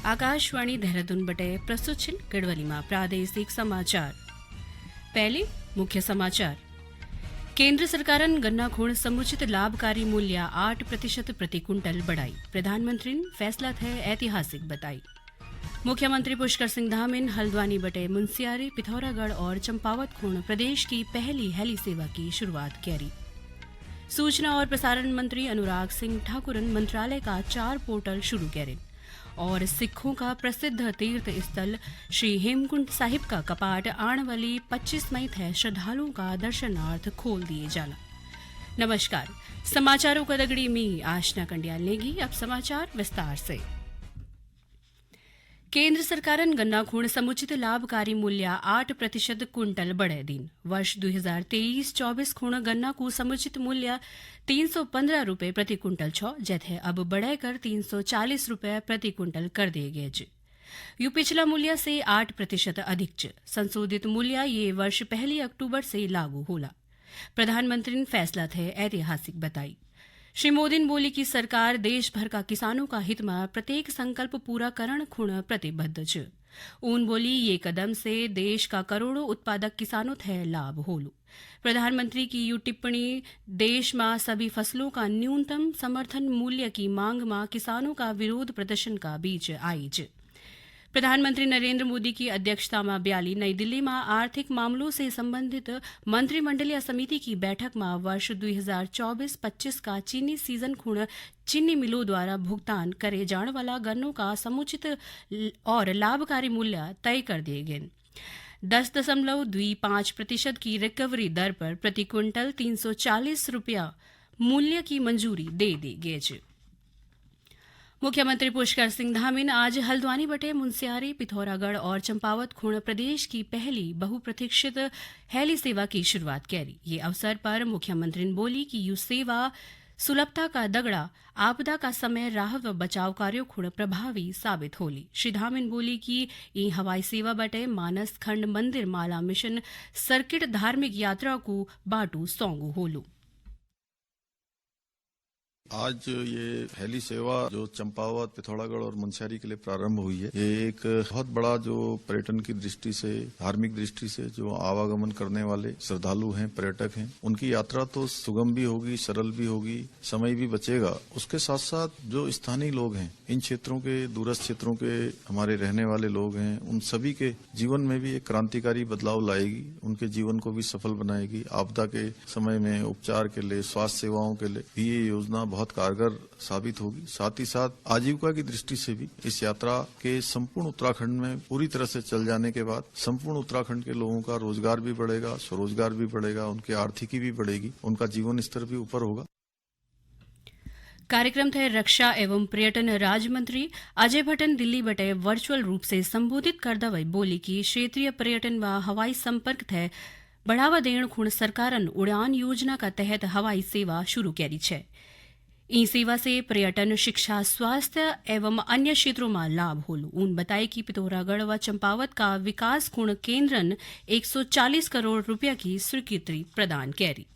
आकाशवाणी देहरादून बटे प्रस्तुत छिन गढ़वाली प्रादेशिक समाचार। पहले मुख्य समाचार। केंद्र सरकारन गन्ना खूण समुचित लाभकारी मूल्य 8% प्रति कुंटल बढ़ाई। प्रधानमंत्री फैसला थे ऐतिहासिक बताई। मुख्यमंत्री पुष्कर सिंह धामिन हल्द्वानी बटे मुंसियारी, पिथौरागढ़ और चंपावत खूण प्रदेश की पहली हेली सेवा की शुरुआत करी। सूचना और प्रसारण मंत्री अनुराग सिंह ठाकुरन मंत्रालय का 4 पोर्टल शुरू करें और सिखों का प्रसिद्ध तीर्थ स्थल श्री हेमकुंड साहिब का कपाट आने वाली 25 मई थे श्रद्धालुओं का दर्शनार्थ खोल दिए जाला। नमस्कार, समाचारों का दगड़ी में आशना कंडियाल लेगी। अब समाचार विस्तार से। केंद्र सरकारन गन्ना खूण समुचित लाभकारी मूल्य 8% कुंटल बढ़े दिन। वर्ष 2023-24 खूण गन्ना को समुचित मूल्य 315 रुपये प्रति कुंटल छो, जैथे अब बढ़ाकर 340 रुपये प्रति कुंटल कर दिए गए। यू पिछला मूल्य से 8% अधिक च। संशोधित मूल्य ये वर्ष 1 अक्टूबर से लागू होला। प्रधानमंत्री ने फैसला थे ऐतिहासिक बताई। श्री मोदी ने बोली कि सरकार देश भर का किसानों का हित में प्रत्येक संकल्प पूरा करण खुण प्रतिबद्ध छ। ऊन बोली ये कदम से देश का करोड़ों उत्पादक किसानों थे लाभ होलू। प्रधानमंत्री की यू टिप्पणी देश में सभी फसलों का न्यूनतम समर्थन मूल्य की मांग में किसानों का विरोध प्रदर्शन का बीच आई च। प्रधानमंत्री नरेंद्र मोदी की अध्यक्षता में ब्याली नई दिल्ली में आर्थिक मामलों से संबंधित मंत्रिमंडलीय समिति की बैठक में वर्ष 2024-25 का चीनी सीजन खूण चीनी मिलों द्वारा भुगतान करे जाने वाला गन्नों का समुचित और लाभकारी मूल्य तय कर दिए गए। 10.25% की रिकवरी दर पर प्रति क्विंटल 340 रुपया मूल्य की मंजूरी दे दी गई। मुख्यमंत्री पुष्कर सिंह धामिन आज हल्द्वानी बटे मुंसियारी, पिथौरागढ़ और चंपावत खूण प्रदेश की पहली बहुप्रतीक्षित हेली सेवा की शुरुआत करी। ये अवसर पर मुख्यमंत्री ने बोली कि यू सेवा सुलभता का दगड़ा आपदा का समय राहत व बचाव कार्यों खूण प्रभावी साबित होली। श्री धामिन बोली कि ई हवाई सेवा बटे मानस खंड मंदिर माला मिशन सर्किट धार्मिक यात्रा को बाटू सौंगू होलू। आज ये हेली सेवा जो चंपावत, पिथौरागढ़ और मुंसियारी के लिए प्रारंभ हुई है, ये एक बहुत बड़ा जो पर्यटन की दृष्टि से, धार्मिक दृष्टि से जो आवागमन करने वाले श्रद्धालु हैं, पर्यटक हैं, उनकी यात्रा तो सुगम भी होगी, सरल भी होगी, समय भी बचेगा। उसके साथ साथ जो स्थानीय लोग हैं, इन क्षेत्रों के, दूरस्थ क्षेत्रों के हमारे रहने वाले लोग हैं, उन सभी के जीवन में भी एक क्रांतिकारी बदलाव लाएगी, उनके जीवन को भी सफल बनाएगी। आपदा के समय में उपचार के लिए, स्वास्थ्य सेवाओं के लिए भी ये योजना बहुत कारगर साबित होगी। साथ ही साथ आजीविका की दृष्टि से भी इस यात्रा के संपूर्ण उत्तराखंड में पूरी तरह से चल जाने के बाद संपूर्ण उत्तराखंड के लोगों का रोजगार भी बढ़ेगा, स्वरोजगार भी बढ़ेगा, उनकी आर्थिकी भी बढ़ेगी, उनका जीवन स्तर भी ऊपर होगा। कार्यक्रम थे रक्षा एवं पर्यटन राज्य मंत्री अजय भट्टन दिल्ली बटे वर्चुअल रूप से संबोधित करदा हुए बोली कि क्षेत्रीय पर्यटन व हवाई संपर्क थे बढ़ावा देण खूण सरकारन उड़ान योजना का तहत हवाई सेवा शुरू करी छे। ई सेवा से पर्यटन, शिक्षा, स्वास्थ्य एवं अन्य क्षेत्रों में लाभ होलू। उन बताए कि पिथौरागढ़ व चंपावत का विकास खूण केंद्रन 140 करोड़ रुपया की स्वीकृति प्रदान करी।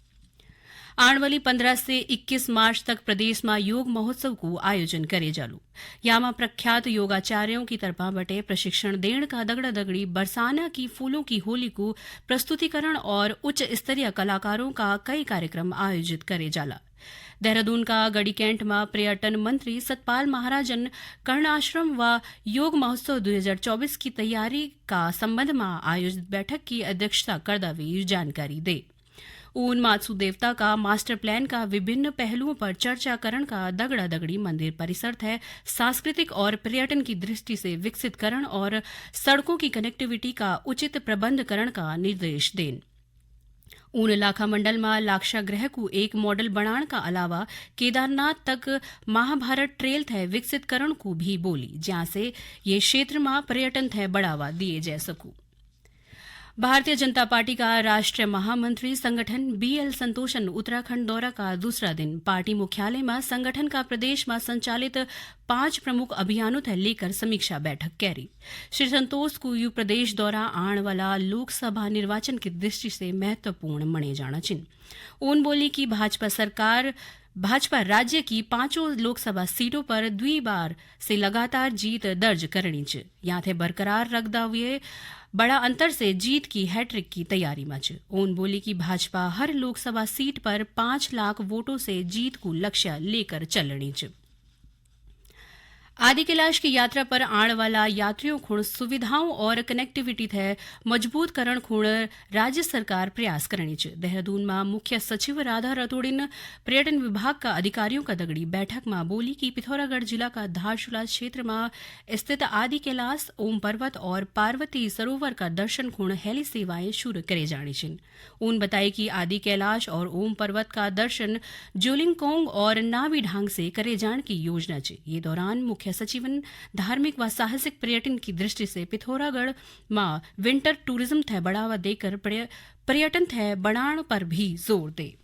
आने वाली 15 से 21 मार्च तक प्रदेश में योग महोत्सव को आयोजन करे जालू। यामा प्रख्यात योगाचार्यों की तरफा बटे प्रशिक्षण देण का दगड़ा दगड़ी बरसाना की फूलों की होली को प्रस्तुतिकरण और उच्च स्तरीय कलाकारों का कई कार्यक्रम आयोजित करे जाला। देहरादून का गढ़ी कैंट में पर्यटन मंत्री सतपाल महाराजन कर्ण आश्रम व योग महोत्सव 2024 की तैयारी का संबंध में आयोजित बैठक की अध्यक्षता करदा हुए जानकारी दे। ऊन मात्सु देवता का मास्टर प्लान का विभिन्न पहलुओं पर चर्चा करण का दगड़ा दगड़ी मंदिर परिसर है सांस्कृतिक और पर्यटन की दृष्टि से विकसित करण और सड़कों की कनेक्टिविटी का उचित प्रबंध करण का निर्देश देन। ऊन लाखा मंडल में लाक्षागृह को एक मॉडल बनाने का अलावा केदारनाथ तक महाभारत ट्रेल थे विकसित करण को भी बोली, जहां से ये क्षेत्र में पर्यटन थे बढ़ावा दिए जा सकू। भारतीय जनता पार्टी का राष्ट्रीय महामंत्री संगठन बीएल संतोषन उत्तराखंड दौरा का दूसरा दिन पार्टी मुख्यालय में संगठन का प्रदेश में संचालित 5 प्रमुख अभियानों थे लेकर समीक्षा बैठक करी। श्री संतोष को यू प्रदेश दौरा आने वाला लोकसभा निर्वाचन की दृष्टि से महत्वपूर्ण मने जाना चिन। उन बोली कि भाजपा सरकार भाजपा राज्य की 5 लोकसभा सीटों पर द्विबार से लगातार जीत दर्ज करनी च याथे बरकरार रखदा हुए बड़ा अंतर से जीत की हैट्रिक की तैयारी में च ओन बोली कि भाजपा हर लोकसभा सीट पर 5 लाख वोटों से जीत को लक्ष्य लेकर चलनी च आदि कैलाश की यात्रा पर आने वाला यात्रियों खुण सुविधाओं और कनेक्टिविटी थे मजबूत करण खुण राज्य सरकार प्रयास करनी च देहरादून में मुख्य सचिव राधा रतोड़िन पर्यटन विभाग का अधिकारियों का दगड़ी बैठक में बोली कि पिथौरागढ़ जिला का धारचूला क्षेत्र में स्थित आदि कैलाश ओम पर्वत और पार्वती सरोवर का दर्शन खुण हेली सेवाएं शुरू करे जानी छिन उन बताई कि आदि कैलाश और ओम पर्वत का दर्शन जोलिंगकोंग और नावी ढांग से करे जाने की योजना च ये दौरान मुख्य सचिवन धार्मिक व साहसिक पर्यटन की दृष्टि से पिथौरागढ़ में विंटर टूरिज्म थे बढ़ावा देकर पर्यटन थे बढ़ाने पर भी जोर दे।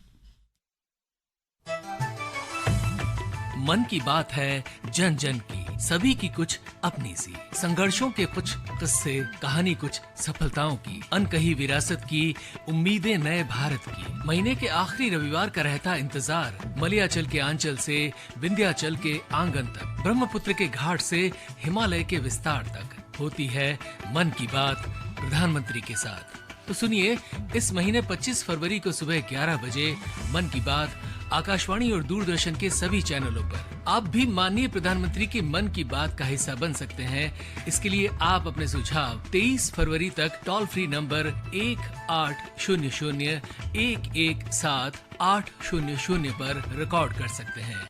मन की बात है जन जन की, सभी की कुछ अपनी सी, संघर्षों के कुछ किस्से, कहानी कुछ सफलताओं की, अनकही विरासत की, उम्मीदें नए भारत की। महीने के आखिरी रविवार का रहता इंतजार, मलयाचल के आंचल से विंध्याचल के आंगन तक, ब्रह्मपुत्र के घाट से हिमालय के विस्तार तक होती है मन की बात प्रधानमंत्री के साथ। तो सुनिए, इस महीने 25 फरवरी को सुबह 11 बजे मन की बात आकाशवाणी और दूरदर्शन के सभी चैनलों पर। आप भी माननीय प्रधानमंत्री के मन की बात का हिस्सा बन सकते हैं। इसके लिए आप अपने सुझाव 23 फरवरी तक टोल फ्री नंबर 1800-117-800 पर रिकॉर्ड कर सकते हैं।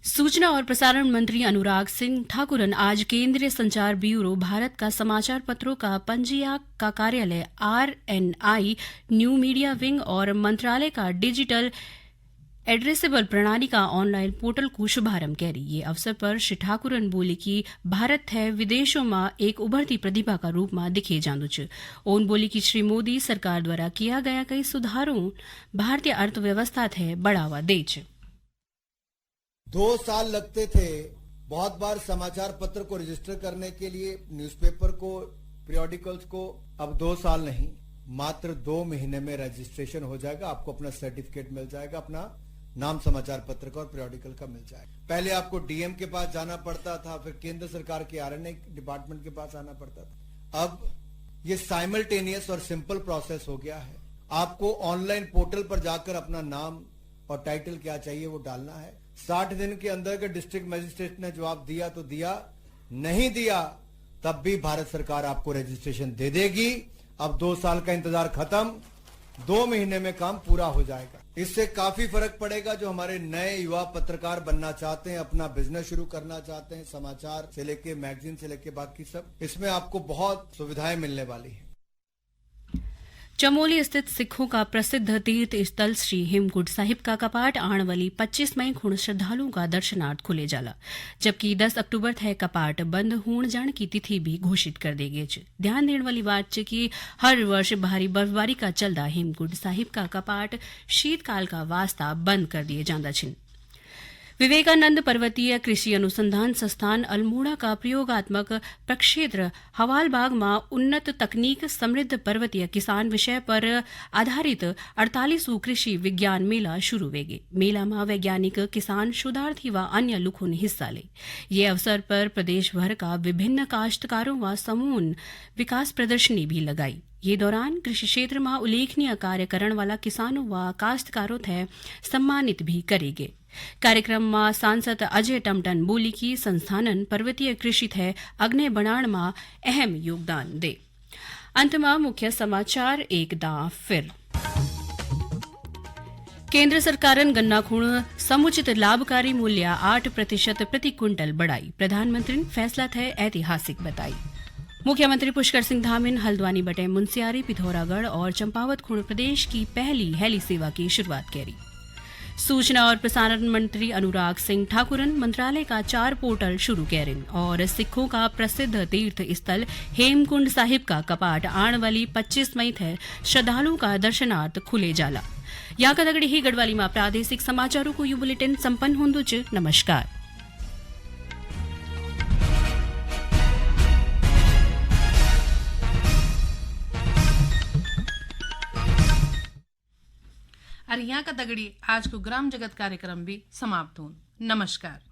सूचना और प्रसारण मंत्री अनुराग सिंह ठाकुरन आज केंद्रीय संचार ब्यूरो भारत का समाचार पत्रों का पंजीयक का कार्यालय RNI न्यू मीडिया विंग और मंत्रालय का डिजिटल एड्रेसेबल प्रणाली का ऑनलाइन पोर्टल को शुभारंभ करी। ये अवसर पर श्री ठाकुरन बोले कि भारत है विदेशों में एक उभरती प्रतिभा का रूप में दिखे जांदू च। ओन बोली कि श्री मोदी सरकार द्वारा किया गया कई सुधारों भारतीय अर्थव्यवस्था थे बढ़ावा दे च। 2 साल लगते थे बहुत बार समाचार पत्र को रजिस्टर करने के लिए, न्यूज़पेपर को, पीरियोडिकल्स को। अब 2 साल नहीं, मात्र 2 महीने में रजिस्ट्रेशन हो जाएगा। आपको अपना सर्टिफिकेट मिल जाएगा, अपना नाम समाचार पत्र का और पीरियोडिकल का मिल जाएगा। पहले आपको डीएम के पास जाना पड़ता था, फिर केंद्र सरकार के RNI डिपार्टमेंट के पास आना पड़ता था। अब ये साइमल्टेनियस और सिंपल प्रोसेस हो गया है। आपको ऑनलाइन पोर्टल पर जाकर अपना नाम और टाइटल क्या चाहिए वो डालना है। 60 दिन के अंदर अगर डिस्ट्रिक्ट मजिस्ट्रेट ने जवाब दिया तो दिया, नहीं दिया तब भी भारत सरकार आपको रजिस्ट्रेशन दे देगी। अब 2 साल का इंतजार खत्म, 2 महीने में काम पूरा हो जाएगा। इससे काफी फर्क पड़ेगा जो हमारे नए युवा पत्रकार बनना चाहते हैं, अपना बिजनेस शुरू करना चाहते हैं, समाचार से लेके मैगजीन से लेके बाकी सब, इसमें आपको बहुत सुविधाएं मिलने वाली है। चमोली स्थित सिखों का प्रसिद्ध तीर्थ स्थल श्री हेमकुंड साहिब का कपाट आने वाली 25 मई खुण श्रद्धालुओं का दर्शनार्थ खुले जाला, जबकि 10 अक्टूबर थे कपाट बंद होने जाने की तिथि भी घोषित कर दी गई। ध्यान देने वाली बात है कि हर वर्ष भारी बर्फबारी का चलदा हेमकुंड साहिब का कपाट शीतकाल का वास्ता बंद कर दिए जांदा छिन। विवेकानंद पर्वतीय कृषि अनुसंधान संस्थान अल्मोड़ा का प्रयोगात्मक प्रक्षेत्र हवालबाग में उन्नत तकनीक समृद्ध पर्वतीय किसान विषय पर आधारित 48वां कृषि विज्ञान मेला शुरू वेगे। मेला में वैज्ञानिक, किसान, शोधार्थी व अन्य लुखुन हिस्सा ले। ये अवसर पर प्रदेश भर का विभिन्न काश्तकारों व समूह विकास प्रदर्शनी भी लगाई। ये दौरान कृषि क्षेत्र में उल्लेखनीय कार्य करने वाला किसानों व काश्तकारों थे सम्मानित भी करेंगे। कार्यक्रम में सांसद अजय टमटन बोली कि संस्थानन पर्वतीय कृषि थे अग्नि बनाण में अहम योगदान दे। अंत में मुख्य समाचार एक दां फिर। केंद्र सरकारन गन्ना खूण समुचित लाभकारी मूल्य 8% प्रति क्विंटल बढ़ाई। प्रधानमंत्री ने फैसला थे ऐतिहासिक बताई। मुख्यमंत्री पुष्कर सिंह धामिन हल्द्वानी बटे मुनस्यारी, पिथौरागढ़ और चंपावत खूण प्रदेश की पहली हेली सेवा की शुरुआत करी। सूचना और प्रसारण मंत्री अनुराग सिंह ठाकुरन मंत्रालय का 4 पोर्टल शुरू करें और सिखों का प्रसिद्ध तीर्थ स्थल हेमकुंड साहिब का कपाट आने वाली 25 मई थे श्रद्धालुओं का दर्शनार्थ खुले जाला। यहाँ का दगड़ी ही गढ़वाली में प्रादेशिक समाचारों को यू बुलेटिन संपन्न होंदो च। नमस्कार। अरे यहाँ का दगड़ी आज को ग्राम जगत कार्यक्रम भी समाप्त हो। नमस्कार।